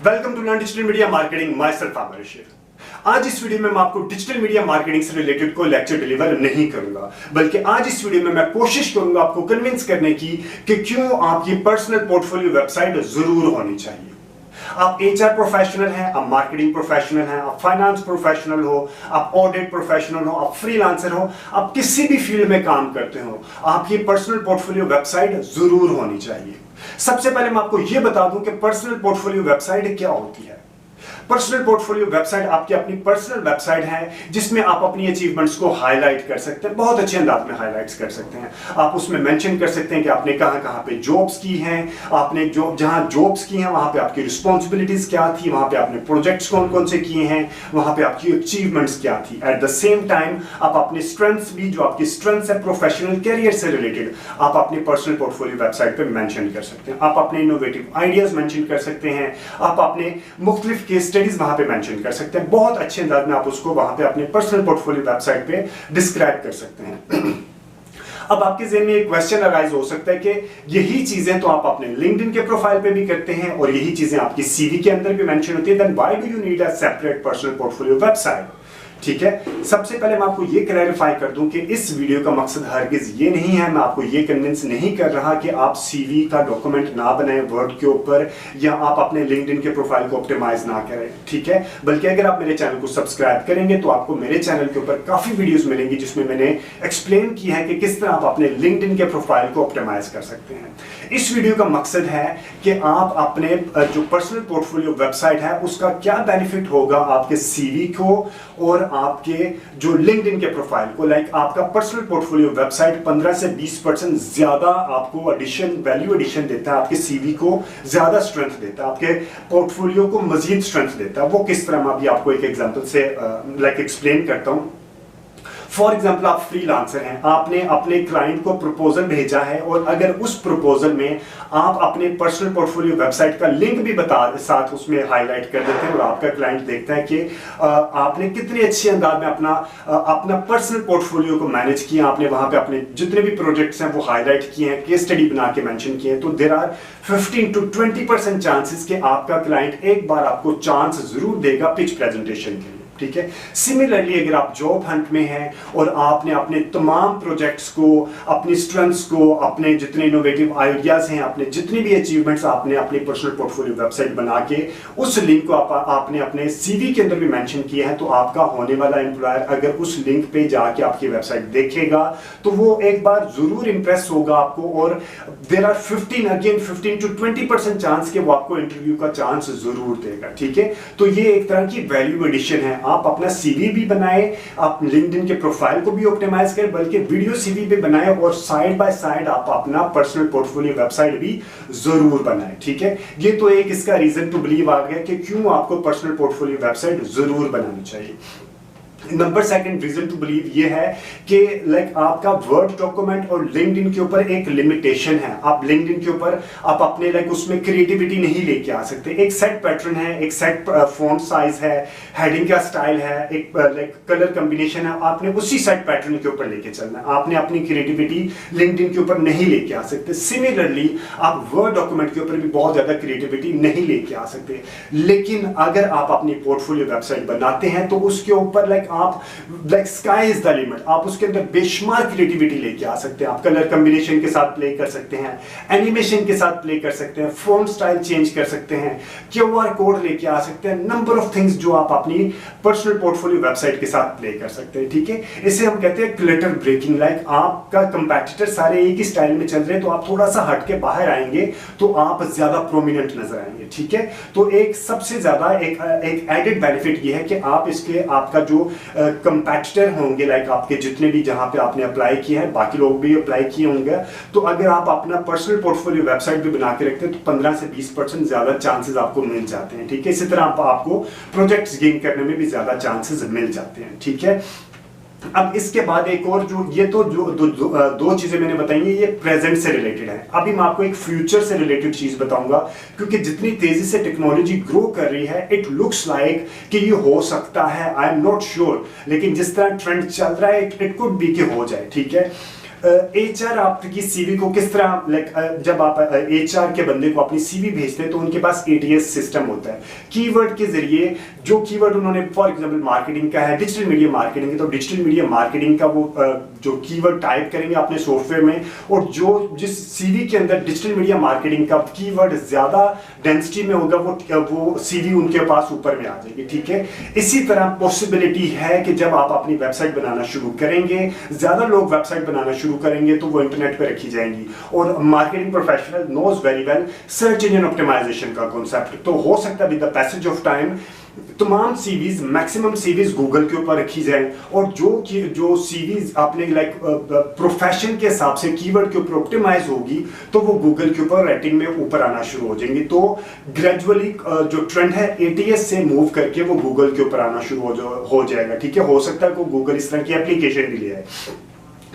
Welcome to learn digital media marketing. Myself Aamir Rashid. आज इस video में मैं आपको डिजिटल मीडिया मार्केटिंग से रिलेटेड कोई लेक्चर डिलीवर नहीं करूंगा, बल्कि आज इस वीडियो में मैं कोशिश करूंगा आपको कन्विंस करने की कि क्यों आपकी पर्सनल पोर्टफोलियो वेबसाइट जरूर होनी चाहिए। आप एचआर प्रोफेशनल हैं, आप मार्केटिंग प्रोफेशनल हैं, आप फाइनेंस प्रोफेशनल हो, आप ऑडिट प्रोफेशनल हो, आप फ्रीलांसर हो, आप किसी भी फील्ड में काम करते हो, आपकी पर्सनल पोर्टफोलियो वेबसाइट जरूर होनी चाहिए। सबसे पहले मैं आपको यह बता दूं कि पर्सनल पोर्टफोलियो वेबसाइट क्या होती है। पर्सनल पोर्टफोलियो वेबसाइट आपकी अपनी पर्सनल वेबसाइट है जिसमें आप अपनी अचीवमेंट्स को हाईलाइट कर सकते हैं, बहुत अच्छे अंदाज में हाईलाइट्स कर सकते हैं। आप उसमें मेंशन कर सकते हैं कि आपने कहां पे जॉब्स की हैं, आपने जहां जॉब्स की हैं वहां पे आपकी रिस्पॉन्सिबिलिटीज क्या थी, वहां पे आपने प्रोजेक्ट्स कौन कौन से किए हैं, वहां पे आपकी अचीवमेंट्स क्या थी। एट द सेम टाइम आप अपने स्ट्रेंथ्स भी, जो आपकी स्ट्रेंथ्स है प्रोफेशनल कैरियर से रिलेटेड, आप अपनी पर्सनल पोर्टफोलियो वेबसाइट पे मेंशन कर सकते हैं। आप अपने इनोवेटिव आइडियाज मेंशन कर सकते हैं, आप अपने मुख्तलिफ केस स्टडीज वहां पे मेंशन कर सकते हैं। बहुत अच्छे अंदाज में आप उसको वहां पे अपने पर्सनल पोर्टफोलियो वेबसाइट पे डिस्क्राइब कर सकते हैं। अब आपके ज़हन में एक क्वेश्चन अराइज हो सकता है कि यही चीजें तो आप अपने लिंक्डइन के प्रोफाइल पे भी करते हैं और यही चीजें आपकी सीवी के अंदर भी मेंशन होती है, then why do you need a separate personal portfolio website. ठीक है, सबसे पहले मैं आपको ये क्लैरिफाई कर दूं कि इस वीडियो का मकसद हरगिज ये नहीं है, मैं आपको ये कन्विंस नहीं कर रहा कि आप सीवी का डॉक्यूमेंट ना बनाएं वर्ड के ऊपर, या आप अपने लिंक्डइन के प्रोफाइल को ऑप्टिमाइज ना करें। ठीक है, बल्कि अगर आप मेरे चैनल को सब्सक्राइब करेंगे तो आपको मेरे चैनल के ऊपर काफी वीडियोस मिलेंगी जिसमें मैंने एक्सप्लेन किया है कि किस तरह आप अपने लिंक्डइन के प्रोफाइल को ऑप्टिमाइज कर सकते हैं। इस वीडियो का मकसद है कि आप अपने जो पर्सनल पोर्टफोलियो वेबसाइट है उसका क्या बेनिफिट होगा आपके सीवी को और आपके जो लिंक्डइन के प्रोफाइल को। लाइक आपका पर्सनल पोर्टफोलियो वेबसाइट 15 से 20% ज्यादा आपको वैल्यू एडिशन देता है, आपके सीवी को ज्यादा स्ट्रेंथ देता है, आपके पोर्टफोलियो को मजीद स्ट्रेंथ देता है। वो किस तरह मैं अभी आपको एक एग्जांपल से एक्सप्लेन करता हूं। फॉर एग्जाम्पल, आप फ्रीलांसर हैं, आपने अपने क्लाइंट को प्रपोजल भेजा है और अगर उस प्रपोजल में आप अपने पर्सनल पोर्टफोलियो वेबसाइट का लिंक भी साथ उसमें हाईलाइट कर देते हैं और आपका क्लाइंट देखता है कि आपने कितने अच्छे अंदाज में अपना पर्सनल पोर्टफोलियो को मैनेज किया, आपने वहां पे अपने जितने भी प्रोजेक्ट्स हैं वो हाईलाइट किए हैं, केस स्टडी बना के मेंशन किए हैं, तो देयर आर 15 to 20% चांसेस कि आपका क्लाइंट एक बार आपको चांस जरूर देगा पिच प्रेजेंटेशन के लिए। ठीक है, सिमिलरली अगर आप जॉब हंट में हैं और आपने अपने तमाम प्रोजेक्ट्स को, अपनी स्ट्रेंथ्स को, अपने जितने इनोवेटिव आइडियाज हैं, अपने जितनी भी अचीवमेंट्स आपने अपनी पर्सनल पोर्टफोलियो वेबसाइट बना के उस लिंक को आपने अपने सीवी के अंदर भी मेंशन किया है, तो आपका होने वाला एम्प्लॉयर अगर उस लिंक पे जाके आपकी वेबसाइट देखेगा तो वो एक बार जरूर इंप्रेस होगा आपको और देयर आर 15 to 20% चांस कि वो आपको इंटरव्यू का चांस जरूर देगा। ठीक है, तो ये एक तरह की वैल्यू एडिशन है। आप अपना सीवी भी बनाए, आप लिंक्डइन के प्रोफाइल को भी ऑप्टिमाइज करें, बल्कि वीडियो सीवी भी बनाए और साइड बाय साइड आप अपना पर्सनल पोर्टफोलियो वेबसाइट भी जरूर बनाए। ठीक है, ये तो एक इसका रीजन टू बिलीव आ गया कि क्यों आपको पर्सनल पोर्टफोलियो वेबसाइट जरूर बनानी चाहिए। Number second reason to believe ये है कि आपका वर्ड डॉक्यूमेंट और लिंक्डइन के ऊपर एक लिमिटेशन है। आप लिंक्डइन के ऊपर आप अपने उसमें क्रिएटिविटी नहीं लेके आ सकते। एक सेट पैटर्न है, एक सेट फॉन्ट साइज है, हेडिंग का स्टाइल है, एक कलर कॉम्बिनेशन है, आपने उसी सेट पैटर्न के ऊपर लेके चलना है। आपने अपनी क्रिएटिविटी लिंक्डइन के ऊपर नहीं लेके आ सकते। सिमिलरली आप वर्ड डॉक्यूमेंट के ऊपर भी बहुत ज्यादा क्रिएटिविटी नहीं लेके आ सकते। लेकिन अगर आप अपनी पोर्टफोलियो वेबसाइट बनाते हैं तो उसके ऊपर आप स्काई इज द लिमिट, आप उसके अंदर बेशुमार क्रिएटिविटी लेके आ सकते हैं। आप कलर कॉम्बिनेशन के साथ प्ले कर सकते हैं, एनिमेशन के साथ प्ले कर सकते हैं, फॉन्ट स्टाइल चेंज कर सकते हैं, क्यूआर कोड लेके आ सकते हैं, नंबर ऑफ थिंग्स जो आप अपनी पर्सनल पोर्टफोलियो वेबसाइट के साथ प्ले कर सकते हैं। ठीक है, इसे हम कहते हैं क्लटर ब्रेकिंग। आपका कंपेटिटर सारे एक ही स्टाइल में चल रहे हैं तो आप थोड़ा सा हट के बाहर आएंगे तो आप ज्यादा प्रोमिनेंट नजर आएंगे। ठीक है, तो एक सबसे ज्यादा एक एडेड बेनिफिट ये है कि आप इसके आपका जो कंपैटिटर होंगे, आपके जितने भी जहां पे आपने अप्लाई किया है, बाकी लोग भी अप्लाई किए होंगे, तो अगर आप अपना पर्सनल पोर्टफोलियो वेबसाइट भी बना के रखते हैं तो 15 से 20% ज्यादा चांसेस आपको मिल जाते हैं। ठीक है, इसी तरह आपको प्रोजेक्ट्स गेन करने में भी ज्यादा चांसेस मिल जाते हैं। ठीक है, अब इसके बाद एक और दो चीजें मैंने बताई हैं, ये प्रेजेंट से रिलेटेड है। अभी मैं आपको एक फ्यूचर से रिलेटेड चीज बताऊंगा, क्योंकि जितनी तेजी से टेक्नोलॉजी ग्रो कर रही है, इट लुक्स लाइक कि ये हो सकता है, आई एम नॉट श्योर, लेकिन जिस तरह ट्रेंड चल रहा है इट कुड बी कि हो जाए। ठीक है, एचआर आपकी सीवी को किस तरह जब आप एचआर के बंदे को अपनी सीवी भेजते हैं तो उनके पास एटीएस सिस्टम होता है। कीवर्ड के जरिए जो कीवर्ड उन्होंने, फॉर एग्जांपल मार्केटिंग का है, डिजिटल मीडिया मार्केटिंग है, तो डिजिटल मीडिया मार्केटिंग का वो जो कीवर्ड टाइप करेंगे अपने सॉफ्टवेयर में, और जो जिस सीवी के अंदर डिजिटल मीडिया मार्केटिंग का कीवर्ड ज्यादा डेंसिटी में होगा वो सीवी उनके पास ऊपर में आ जाएगी। ठीक है, इसी तरह पॉसिबिलिटी है कि जब आप अपनी वेबसाइट बनाना शुरू करेंगे, ज्यादा लोग वेबसाइट बनाना शुरू करेंगे तो वो इंटरनेट पे रखी जाएंगी। और marketing professional knows very well search engine optimisation का कॉन्सेप्ट, तो हो सकता है with the passage of time तमाम सीवीज, मैक्सिमम सीवीज गूगल के ऊपर रखी जाए, और जो सीवीज आपने प्रोफेशन के हिसाब से कीवर्ड के ऊपर ऑप्टिमाइज होगी तो वो गूगल के ऊपर रेटिंग में ऊपर आना शुरू हो जाएंगी। तो ग्रेजुअली जो ट्रेंड है एटीएस से मूव करके वो गूगल के ऊपर आना शुरू हो जाएगा। ठीक है, हो सकता है को गूगल इस तरह की एप्लीकेशन भी ले आए,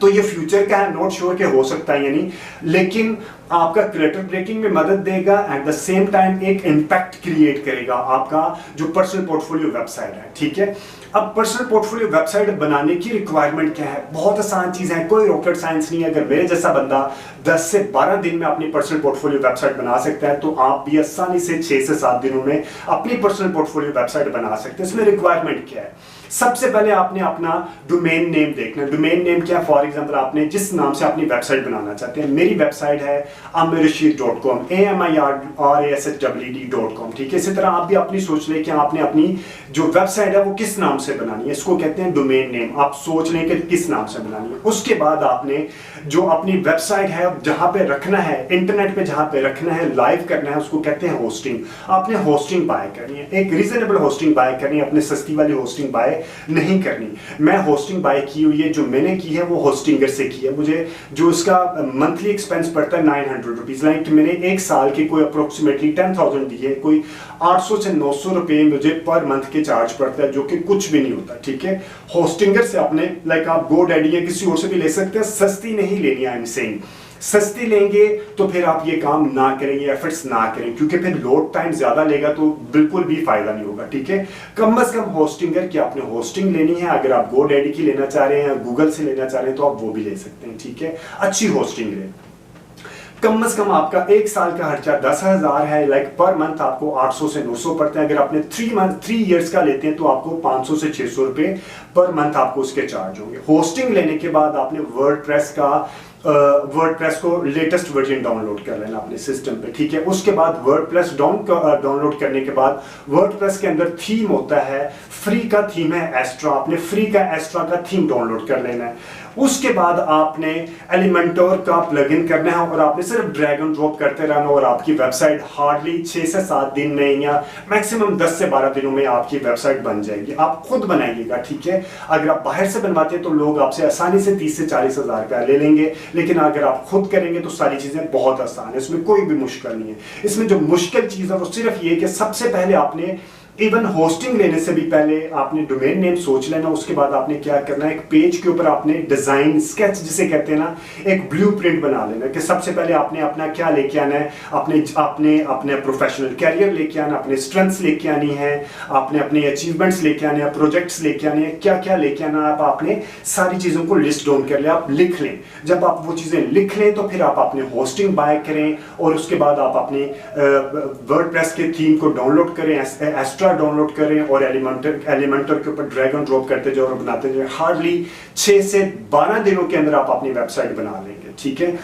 तो ये फ्यूचर का है, नॉट श्योर के हो सकता है या नहीं, लेकिन आपका क्लटर ब्रेकिंग में मदद देगा, एट द सेम टाइम एक इंपैक्ट क्रिएट करेगा आपका जो पर्सनल पोर्टफोलियो वेबसाइट है। ठीक है, अब पर्सनल पोर्टफोलियो वेबसाइट बनाने की रिक्वायरमेंट क्या है? बहुत आसान चीज है, कोई रॉकेट साइंस नहीं है। अगर मेरे जैसा बंदा 10 से 12 दिन में अपनी पर्सनल पोर्टफोलियो वेबसाइट बना सकता है तो आप भी आसानी से 6 से 7 दिनों में अपनी पर्सनल पोर्टफोलियो वेबसाइट बना सकते हैं। इसमें रिक्वायरमेंट क्या है? सबसे पहले आपने अपना डोमेन नेम देखना। डोमेन नेम क्या है? फॉर एग्जांपल आपने जिस नाम से अपनी वेबसाइट बनाना चाहते हैं, मेरी वेबसाइट है amirrashid.com, AMIRRASHWD.com। ठीक है, इसी तरह आप भी अपनी सोच लें कि आपने अपनी जो वेबसाइट है वो किस नाम से बनानी है, इसको कहते हैं डोमेन नेम। आप सोच लें कि किस नाम से बनानी है। उसके बाद आपने जो अपनी वेबसाइट है जहां पे रखना है, इंटरनेट पे जहां पे रखना है, लाइव करना है, उसको कहते हैं होस्टिंग। आपने होस्टिंग बाय करनी है, एक रीजनेबल होस्टिंग बाय करनी है, अपने सस्ती वाली होस्टिंग बाय नहीं करनी। मैं होस्टिंग बाय की हुई है, जो मैंने की है वो होस्टिंगर से की है। मुझे जो इसका मंथली एक्सपेंस पड़ता है 900 रुपीज, लाइक मैंने एक साल के कोई अप्रोक्सीमेटली 10,000 दी है, कोई 800 से 900 रुपए मुझे पर मंथ के चार्ज पड़ता है, जो कि कुछ भी नहीं होता। ठीक है, होस्टिंगर से आपने लाइक आप GoDaddy या किसी और से भी ले सकते हैं, सस्ती नहीं लेनी। आई एम सेइंग सस्ती लेंगे तो फिर आप ये काम ना करें, ये एफर्ट्स ना करें, क्योंकि फिर लोड टाइम ज्यादा लेगा तो बिल्कुल भी फायदा नहीं होगा। ठीक है, कम से कम होस्टिंगर की आपने होस्टिंग लेनी है। अगर आप GoDaddy की लेना चाह रहे हैं, गूगल से लेना चाह रहे हैं तो आप वो भी ले सकते हैं। ठीक है, अच्छी होस्टिंग लें। कम से कम आपका एक साल का खर्चा 10,000 है, लाइक पर मंथ आपको 800 से 900 पड़ते हैं। अगर आपने 3 इयर्स का लेते हैं तो आपको 500 से 600 रुपए पर मंथ आपको उसके चार्ज होंगे। होस्टिंग लेने के बाद आपने वर्डप्रेस को लेटेस्ट वर्जन डाउनलोड कर लेना अपने सिस्टम पे। ठीक है, उसके बाद वर्डप्रेस डाउनलोड करने के बाद वर्डप्रेस के अंदर थीम होता है, फ्री का थीम है एस्ट्रा, आपने फ्री का एस्ट्रा का थीम डाउनलोड कर लेना है। उसके बाद आपने एलिमेंटोर का प्लगइन करना है और आपने सिर्फ ड्रैग एंड ड्रॉप करते रहना और आपकी वेबसाइट हार्डली 6 से 7 दिन में या मैक्सिमम 10 से 12 दिनों में आपकी वेबसाइट बन जाएगी। आप खुद बनाइएगा। ठीक है, अगर आप बाहर से बनवाते हैं तो लोग आपसे आसानी से 30 से 40 हज़ार रुपया ले लेंगे, लेकिन अगर आप खुद करेंगे तो सारी चीजें बहुत आसान है, इसमें कोई भी मुश्किल नहीं है। इसमें जो मुश्किल चीज है वो सिर्फ ये कि सबसे पहले आपने इवन होस्टिंग लेने से भी पहले आपने डोमेन नेम सोच लेना। उसके बाद आपने क्या करना है, एक पेज के ऊपर आपने डिजाइन स्केच जिसे कहते हैं ना, एक ब्लूप्रिंट बना लेना कि सबसे पहले आपने अपना क्या लेके आना है, अपने प्रोफेशनल कैरियर लेके आना, अपने स्ट्रेंथ्स लेके आनी है, आपने अपने अचीवमेंट्स लेके आने हैं, प्रोजेक्ट्स लेके आने हैं, क्या क्या लेके आना है, आपने सारी चीजों को लिस्ट डाउन कर लिया, आप लिख लें। जब आप वो चीजें लिख लें तो फिर आप अपने होस्टिंग बाय करें और उसके बाद आप अपने वर्डप्रेस के थीम को डाउनलोड करें, एस्ट्रा डाउनलोड करें और एलिमेंटर के ऊपर ड्रैग एंड ड्रॉप करते जाओ और बनाते जाओ। हार्डली 6 से 12 दिनों के अंदर आप अपनी वेबसाइट बना लेंगे। ठीक है,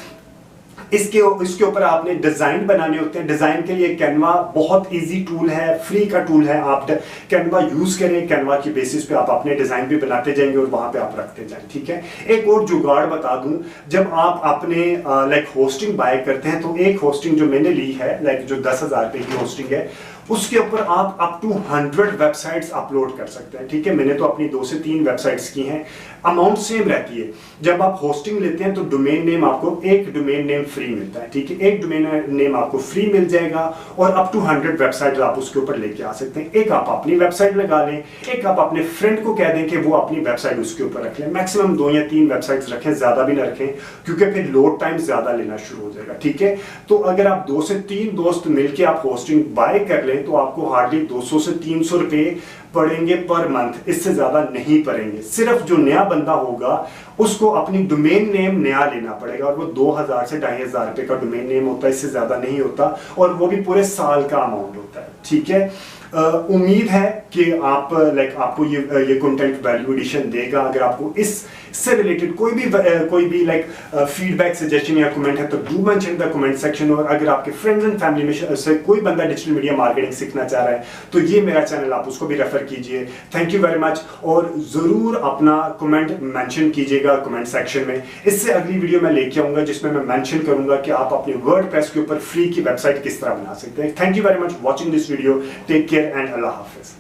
इसके ऊपर आपने डिजाइन बनाने होते हैं। डिजाइन के लिए कैनवा बहुत इजी टूल है, फ्री का टूल है। आप कैनवा यूज करें, कैनवा की बेसिस पे आप अपने डिजाइन भी बनाते जाएंगे और वहां पे आप रखते जाएं। ठीक है, एक और जुगाड़ बता दूं, जब आप अपने लाइक होस्टिंग बाय करते हैं तो एक होस्टिंग जो मैंने ली है, लाइक जो 10,000 रुपए की होस्टिंग है, उसके ऊपर आप अप टू 100 वेबसाइट्स अपलोड कर सकते हैं। ठीक है, मैंने तो अपनी 2 से 3 वेबसाइट्स की हैं। अमाउंट सेम रहती है। जब आप होस्टिंग लेते हैं तो डोमेन नेम आपको एक डोमेन नेम फ्री मिलता है। ठीक है, एक डोमेन नेम आपको फ्री मिल जाएगा और अप टू 100 वेबसाइट आप उसके ऊपर लेके आ सकते हैं। एक आप अपनी वेबसाइट लगा लें, एक आप अपने फ्रेंड को कह दें कि वो अपनी वेबसाइट उसके ऊपर रख लें। मैक्सिमम 2 या 3 वेबसाइट्स रखें, ज्यादा भी ना रखें, क्योंकि फिर लोड टाइम ज्यादा लेना शुरू हो जाएगा। ठीक है, तो अगर आप 2 से 3 दोस्त मिलकर आप होस्टिंग बाय कर लें तो आपको हार्डली 200 से 300 रुपए पड़ेंगे पर मंथ, इससे ज्यादा नहीं पड़ेंगे। सिर्फ जो नया बंदा होगा उसको अपनी डोमेन नेम नया लेना पड़ेगा, और वो 2000 से 2500 रुपए का डोमेन नेम होता है, इससे ज्यादा नहीं होता, और वो भी पूरे साल का अमाउंट होता है। ठीक है, उम्मीद है कि आपको ये कंटेंट वैल्यू एडिशन देगा। अगर आपको इससे रिलेटेड कोई भी फीडबैक, सजेशन या कमेंट है तो do mention the comment section. और अगर आपके फ्रेंड्स एंड फैमिली में से कोई बंदा डिजिटल मीडिया मार्केटिंग सीखना चाह रहा है तो ये मेरा चैनल, आप उसको भी रेफर कीजिए। थैंक यू वेरी मच, और जरूर अपना कमेंट मेंशन कीजिएगा कमेंट सेक्शन में। इससे अगली वीडियो मैं लेके आऊंगा जिसमें मैं मेंशन करूंगा कि आप अपने वर्डप्रेस के ऊपर फ्री की वेबसाइट किस तरह बना सकते हैं। Thank you very much watching this video. Take care and अल्लाह हाफिज।